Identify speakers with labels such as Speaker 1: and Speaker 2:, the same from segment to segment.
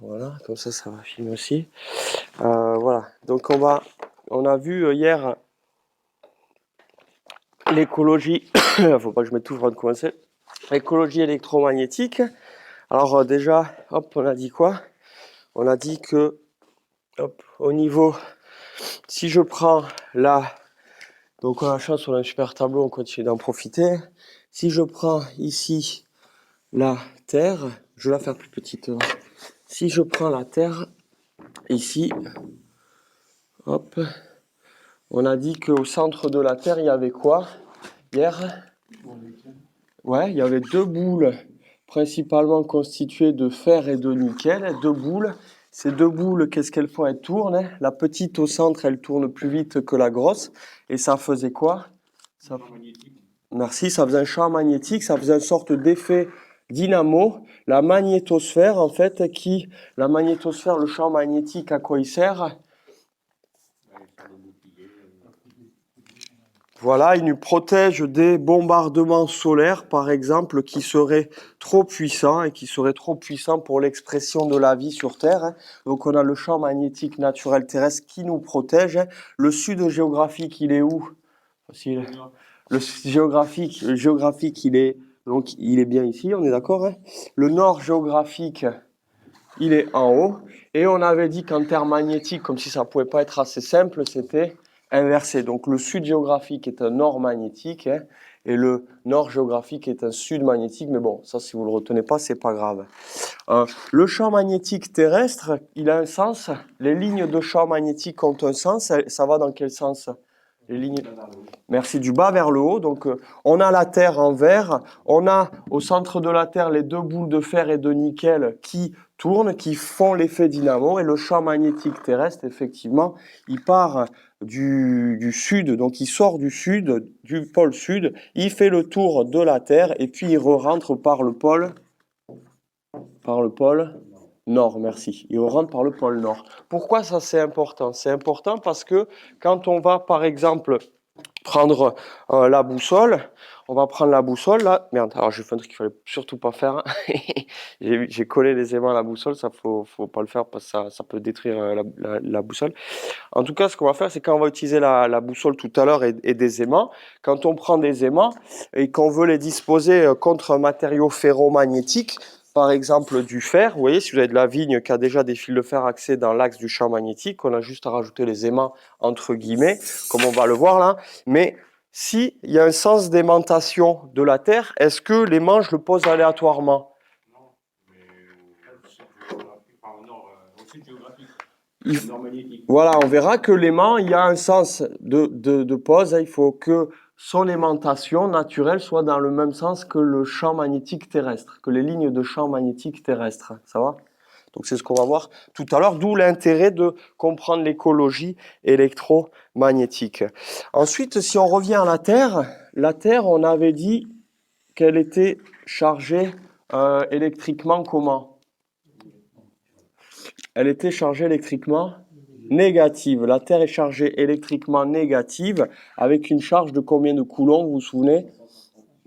Speaker 1: Voilà, comme ça va filmer aussi. Voilà, donc on a vu hier l'écologie, il faut pas que je m'étouffe avant de commencer, l'écologie électromagnétique. Alors déjà, hop, on a dit quoi? On a dit que, hop, au niveau, si je prends là, donc on a la chance, on a un super tableau, on continue d'en profiter. Si je prends ici la Terre, je vais la faire plus petite. Si je prends la Terre, ici, hop, on a dit qu'au centre de la Terre, il y avait quoi hier? Ouais, il y avait deux boules principalement constituées de fer et de nickel. Deux boules. Ces deux boules, qu'est-ce qu'elles font? Elles tournent. La petite au centre, elle tourne plus vite que la grosse. Et ça faisait quoi? Merci, ça faisait un champ magnétique, ça faisait une sorte d'effet dynamo. La magnétosphère, en fait, la magnétosphère, le champ magnétique, à quoi il sert? Voilà, il nous protège des bombardements solaires, par exemple, qui seraient trop puissants et qui seraient trop puissants pour l'expression de la vie sur Terre. Donc, on a le champ magnétique naturel terrestre qui nous protège. Le sud géographique, il est où? Le géographique, il est bien ici, on est d'accord, hein? Le nord géographique, il est en haut. Et on avait dit qu'en termes magnétiques, comme si ça pouvait pas être assez simple, c'était inversé. Donc le sud géographique est un nord magnétique, hein, et le nord géographique est un sud magnétique. Mais bon, ça, si vous le retenez pas, c'est pas grave. Le champ magnétique terrestre, il a un sens. Les lignes de champ magnétique ont un sens. Ça va dans quel sens? Les lignes. Merci, du bas vers le haut. Donc, on a la Terre en vert. On a au centre de la Terre les deux boules de fer et de nickel qui tournent, qui font l'effet dynamo. Et le champ magnétique terrestre, effectivement, il part du sud. Donc, il sort du sud, du pôle sud. Il fait le tour de la Terre et puis il re-rentre par le pôle nord. Merci. Il rentre par le pôle nord. Pourquoi ça c'est important? C'est important parce que quand on va, par exemple, prendre la boussole, on va prendre la boussole là. Merde, alors j'ai fait un truc qu'il fallait surtout pas faire. J'ai collé les aimants à la boussole, ça faut pas le faire parce que ça peut détruire la boussole. En tout cas, ce qu'on va faire, c'est quand on va utiliser la boussole tout à l'heure et des aimants, quand on prend des aimants et qu'on veut les disposer contre un matériau ferromagnétique, par exemple du fer, vous voyez, si vous avez de la vigne qui a déjà des fils de fer axés dans l'axe du champ magnétique, on a juste à rajouter les aimants entre guillemets, comme on va le voir là. Mais s'il y a un sens d'aimantation de la Terre, est-ce que l'aimant, je le pose aléatoirement? Voilà, on verra que l'aimant, il y a un sens de pose. Il faut que son aimantation naturelle soit dans le même sens que le champ magnétique terrestre, que les lignes de champ magnétique terrestre. Ça va? Donc c'est ce qu'on va voir tout à l'heure, d'où l'intérêt de comprendre l'écologie électromagnétique. Ensuite, si on revient à la Terre, on avait dit qu'elle était chargée électriquement comment? Elle était chargée électriquement négative. La Terre est chargée électriquement négative avec une charge de combien de coulombs, vous vous souvenez?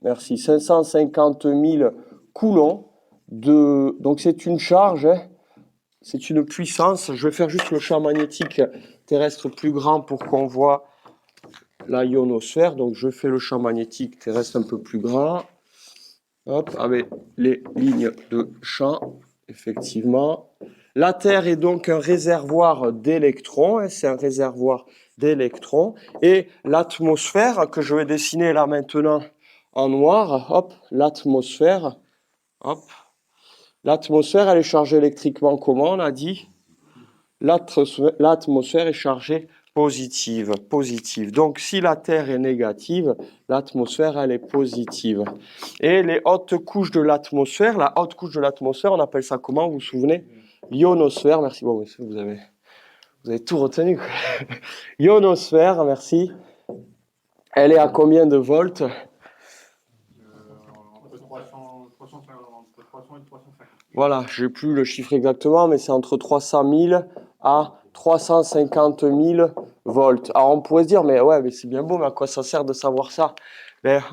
Speaker 1: Merci, 550 000 coulombs. Donc c'est une charge, hein, c'est une puissance. Je vais faire juste le champ magnétique terrestre plus grand pour qu'on voit la ionosphère. Donc je fais le champ magnétique terrestre un peu plus grand. Hop, avec les lignes de champ, effectivement. La Terre est donc un réservoir d'électrons, hein, c'est un réservoir d'électrons. Et l'atmosphère, que je vais dessiner là maintenant en noir, hop, l'atmosphère, hop. L'atmosphère, elle est chargée électriquement comment, on a dit? L'atmosphère est chargée positive. Donc, si la Terre est négative, l'atmosphère, elle est positive. Et les hautes couches de l'atmosphère, la haute couche de l'atmosphère, on appelle ça comment, vous vous souvenez? L'ionosphère, merci. Bon, vous avez tout retenu. Ionosphère, merci. Elle est à combien de volts?
Speaker 2: Entre 300 et 350.
Speaker 1: Voilà, je n'ai plus le chiffre exactement, mais c'est entre 300 000 à 350 000 volts. Alors on pourrait se dire, mais ouais, mais c'est bien beau, mais à quoi ça sert de savoir ça?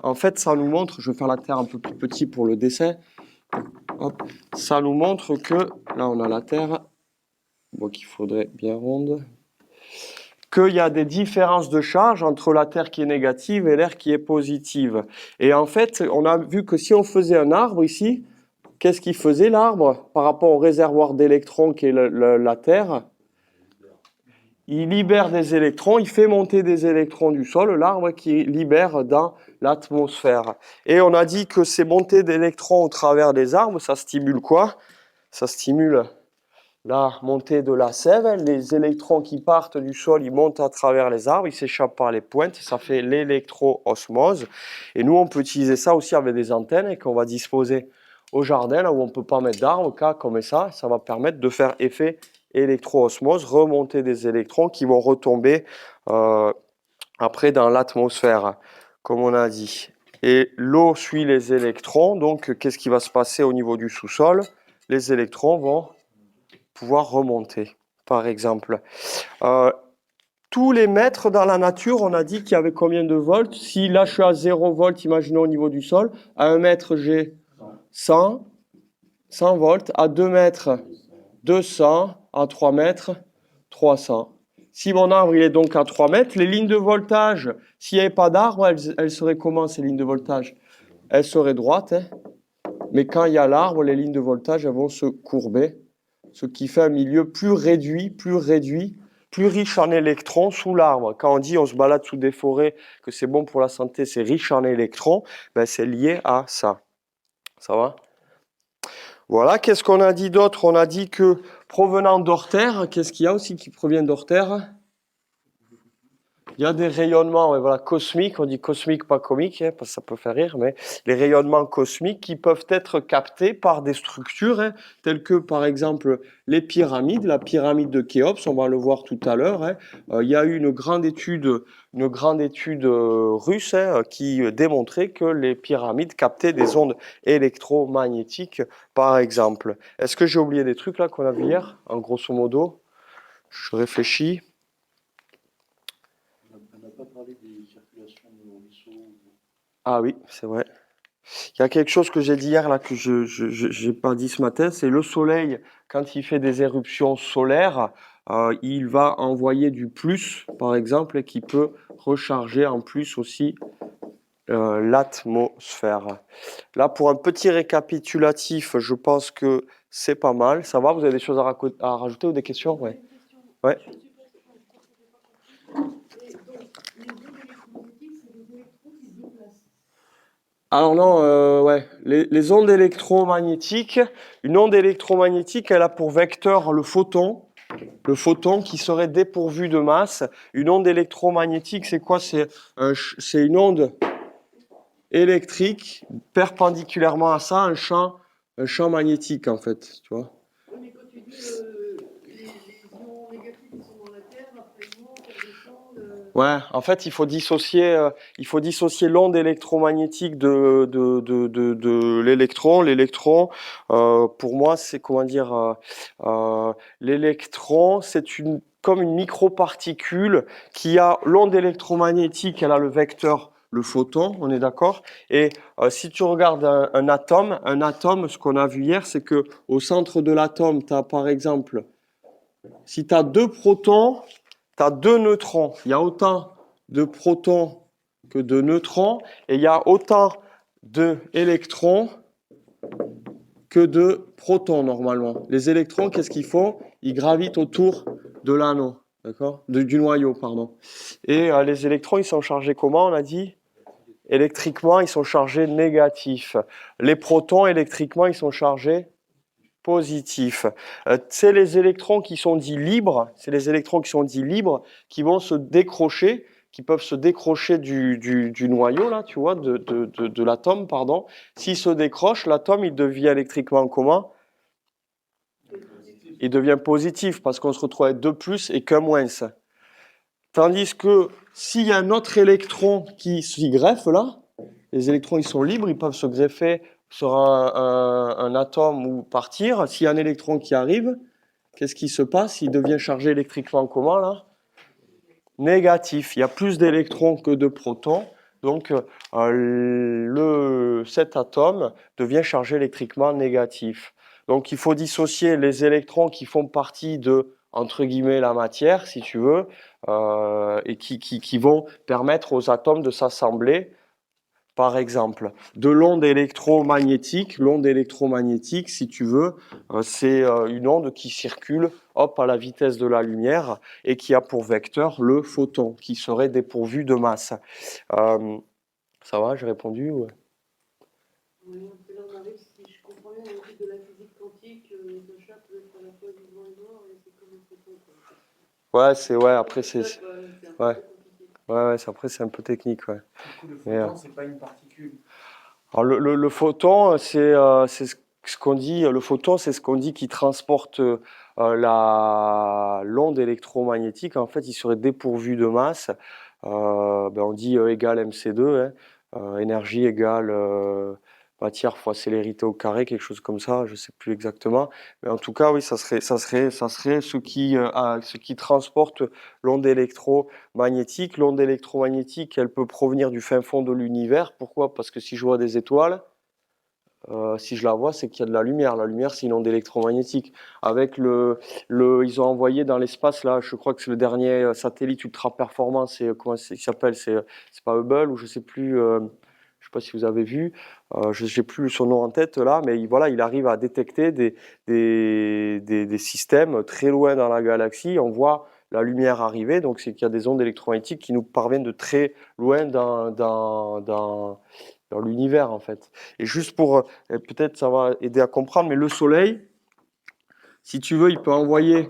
Speaker 1: En fait, ça nous montre, je vais faire la Terre un peu plus petit pour le dessin. hop, ça nous montre que, là on a la Terre, bon, qu'il faudrait bien ronde, qu'il y a des différences de charge entre la Terre qui est négative et l'air qui est positive. Et en fait, on a vu que si on faisait un arbre ici, qu'est-ce qu'il faisait l'arbre par rapport au réservoir d'électrons qui est la Terre? Il libère des électrons, il fait monter des électrons du sol, l'arbre qui libère dans l'atmosphère. Et on a dit que ces montées d'électrons au travers des arbres, ça stimule quoi? Ça stimule la montée de la sève. Les électrons qui partent du sol, ils montent à travers les arbres, ils s'échappent par les pointes, ça fait l'électro-osmose. Et nous, on peut utiliser ça aussi avec des antennes qu'on va disposer au jardin, là où on ne peut pas mettre d'arbres, comme ça va permettre de faire effet électro-osmose, remonter des électrons qui vont retomber après dans l'atmosphère, comme on a dit. Et l'eau suit les électrons, donc qu'est-ce qui va se passer au niveau du sous-sol? Les électrons vont pouvoir remonter, par exemple. Tous les mètres dans la nature, on a dit qu'il y avait combien de volts? Si là je suis à 0 volts, imaginons au niveau du sol, à 1 mètre j'ai 100 volts, à 2 mètres 200, à 3 mètres 300. Si mon arbre il est donc à 3 mètres, les lignes de voltage, s'il n'y avait pas d'arbre, elles seraient comment ces lignes de voltage? Elles seraient droites, hein, mais quand il y a l'arbre, les lignes de voltage elles vont se courber, ce qui fait un milieu plus réduit, plus riche en électrons sous l'arbre. Quand on dit on se balade sous des forêts, que c'est bon pour la santé, c'est riche en électrons, ben c'est lié à ça. Ça va? Voilà, qu'est-ce qu'on a dit d'autre? On a dit que provenant d'hors terre, qu'est-ce qu'il y a aussi qui provient d'hors terre? Il y a des rayonnements, voilà, cosmiques, on dit cosmique, pas comique, parce que ça peut faire rire, mais les rayonnements cosmiques qui peuvent être captés par des structures, telles que par exemple les pyramides, la pyramide de Khéops, on va le voir tout à l'heure. Il y a eu une grande étude russe qui démontrait que les pyramides captaient des ondes électromagnétiques, par exemple. Est-ce que j'ai oublié des trucs là qu'on a vu hier, en grosso modo? Je réfléchis.
Speaker 3: Parler des circulations de ruisseaux.
Speaker 1: Ah oui, c'est vrai. Il y a quelque chose que j'ai dit hier là que je n'ai pas dit ce matin, c'est le soleil, quand il fait des éruptions solaires, il va envoyer du plus, par exemple, et qui peut recharger en plus aussi l'atmosphère. Là, pour un petit récapitulatif, je pense que c'est pas mal. Ça va, vous avez des choses à rajouter ou des questions? Ouais. Ouais. Alors non, ouais, les ondes électromagnétiques, une onde électromagnétique, elle a pour vecteur le photon qui serait dépourvu de masse. Une onde électromagnétique, c'est quoi? C'est une onde électrique perpendiculairement à ça, un champ magnétique en fait, tu vois.
Speaker 4: Oui, mais quand tu dis les ions négatifs qui sont dans la Terre, après ils montent, elles descendent.
Speaker 1: Ouais, en fait, il faut dissocier l'onde électromagnétique de l'électron. L'électron, pour moi, c'est comment dire, l'électron, c'est comme une microparticule qui a l'onde électromagnétique, elle a le vecteur, le photon, on est d'accord? Et si tu regardes un atome, ce qu'on a vu hier, c'est que au centre de l'atome, tu as par exemple, si tu as 2 protons, tu as 2 neutrons. Il y a autant de protons que de neutrons et il y a autant d'électrons que de protons normalement. Les électrons, qu'est-ce qu'ils font? Ils gravitent autour de l'anneau, d'accord? Du noyau, pardon. Et les électrons, ils sont chargés comment, on a dit? Électriquement, ils sont chargés négatifs. Les protons, électriquement, ils sont chargés positif. C'est les électrons qui sont dits libres, qui vont se décrocher, qui peuvent se décrocher du noyau, là, tu vois, de l'atome, pardon. S'il se décroche, l'atome, il devient électriquement comment? Il devient positif, parce qu'on se retrouve avec 2 plus et qu'un moins. Tandis que s'il y a un autre électron qui s'y greffe, là, les électrons, ils sont libres, ils peuvent se greffer sur un atome ou partir. S'il y a un électron qui arrive, qu'est-ce qui se passe? Il devient chargé électriquement comment là? Négatif. Il y a plus d'électrons que de protons. donc cet atome devient chargé électriquement négatif. Donc il faut dissocier les électrons qui font partie de, entre guillemets, la matière, si tu veux, et qui vont permettre aux atomes de s'assembler. Par exemple, de l'onde électromagnétique. L'onde électromagnétique, si tu veux, c'est une onde qui circule hop, à la vitesse de la lumière et qui a pour vecteur le photon, qui serait dépourvu de masse. Ça va, j'ai répondu ou...
Speaker 4: Oui, là on arrive, si je comprends bien, on arrive de la physique quantique, le chat peut être à la fois vivant et mort, et c'est comme un photon, quoi.
Speaker 1: Ouais, après c'est...
Speaker 4: C'est un peu
Speaker 1: Ouais.
Speaker 4: compliqué.
Speaker 1: Ouais, après c'est un peu technique, ouais.
Speaker 2: Du coup, le
Speaker 1: Mais,
Speaker 2: photon, c'est pas une particule.
Speaker 1: alors le photon, c'est ce qu'on dit, le photon, c'est ce qu'on dit qui transporte l'onde électromagnétique. En fait, il serait dépourvu de masse. On dit égal mc2, hein, énergie égale matière fois célérité au carré, quelque chose comme ça, je sais plus exactement. Mais en tout cas, oui, ça serait ce qui transporte l'onde électromagnétique. L'onde électromagnétique, elle peut provenir du fin fond de l'univers. Pourquoi? Parce que si je vois des étoiles, si je la vois, c'est qu'il y a de la lumière. La lumière, c'est une onde électromagnétique. Avec ils ont envoyé dans l'espace, là, je crois que c'est le dernier satellite ultra performant, comment il s'appelle? C'est pas Hubble ou je sais plus, je sais pas si vous avez vu, je n'ai plus son nom en tête là, mais voilà, il arrive à détecter des systèmes très loin dans la galaxie. On voit la lumière arriver, donc c'est qu'il y a des ondes électromagnétiques qui nous parviennent de très loin dans l'univers en fait. Et juste pour, peut-être ça va aider à comprendre, mais le Soleil, si tu veux, il peut envoyer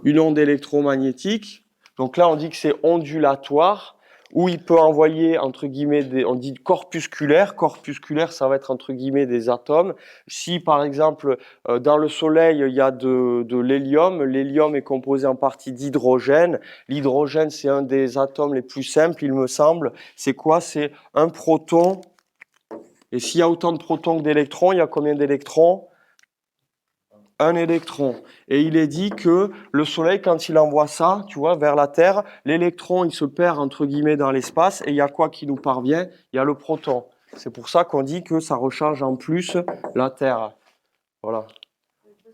Speaker 1: une onde électromagnétique. Donc là, on dit que c'est ondulatoire, ou il peut envoyer, entre guillemets, on dit corpusculaire. Corpusculaire, ça va être, entre guillemets, des atomes. Si, par exemple, dans le Soleil, il y a de l'hélium, l'hélium est composé en partie d'hydrogène. L'hydrogène, c'est un des atomes les plus simples, il me semble. C'est quoi? C'est un proton. Et s'il y a autant de protons que d'électrons, il y a combien d'électrons? Un électron. Et il est dit que le Soleil, quand il envoie ça, tu vois, vers la Terre, l'électron, il se perd, entre guillemets, dans l'espace, et il y a quoi qui nous parvient? Il y a le proton. C'est pour ça qu'on dit que ça recharge en plus la Terre. Voilà.
Speaker 4: Parce que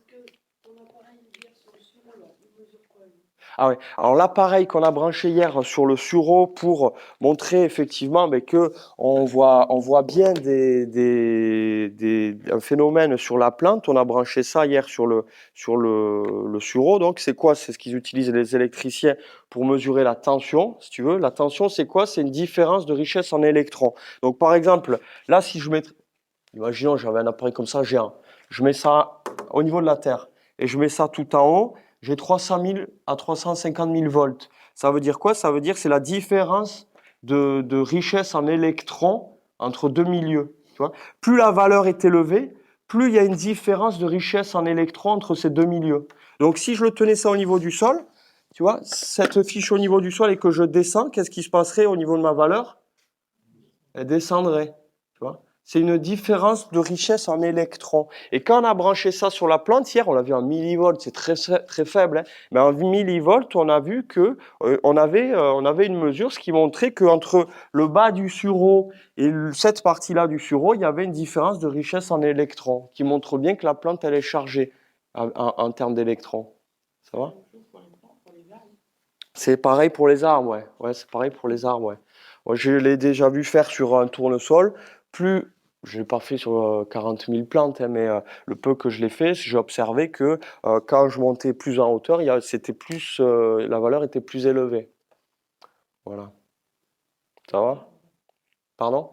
Speaker 4: ton appareil hier sur le sumo, là, il mesure quoi, lui?
Speaker 1: Ah ouais. Alors l'appareil qu'on a branché hier sur le sureau pour montrer effectivement que on voit bien un phénomène sur la plante. On a branché ça hier sur le sureau. Donc c'est quoi? C'est ce qu'ils utilisent les électriciens pour mesurer la tension, si tu veux. La tension, c'est quoi? C'est une différence de richesse en électrons. Donc par exemple, là, si je mets, imaginons j'avais un appareil comme ça géant, je mets ça au niveau de la Terre et je mets ça tout en haut. J'ai 300 000 à 350 000 volts. Ça veut dire quoi? Ça veut dire que c'est la différence de richesse en électrons entre deux milieux. Tu vois? Plus la valeur est élevée, plus il y a une différence de richesse en électrons entre ces deux milieux. Donc si je le tenais ça au niveau du sol, tu vois, cette fiche au niveau du sol et que je descends, qu'est-ce qui se passerait au niveau de ma valeur? Elle descendrait. Tu vois? C'est une différence de richesse en électrons. Et quand on a branché ça sur la plante, hier, on l'a vu en millivolts, c'est très, très faible, hein, mais en millivolts, on a vu que on avait une mesure, ce qui montrait qu'entre le bas du sureau et cette partie-là du sureau, il y avait une différence de richesse en électrons, qui montre bien que la plante, elle est chargée en termes d'électrons. Ça va? C'est pareil pour les arbres, ouais. Ouais, c'est pareil pour les arbres, ouais. Moi, je l'ai déjà vu faire sur un tournesol. Je l'ai pas fait sur 40 000 plantes, hein, mais le peu que je l'ai fait, j'ai observé que quand je montais plus en hauteur, la valeur était plus élevée. Voilà. Ça va? Pardon?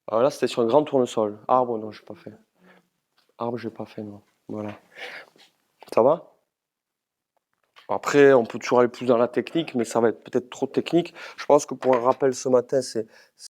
Speaker 1: Ah, là, c'était sur un grand tournesol. Arbre, non, j'ai pas fait. Arbre, j'ai pas fait, non. Voilà. Ça va? Après, on peut toujours aller plus dans la technique, mais ça va être peut-être trop technique. Je pense que pour un rappel ce matin, c'est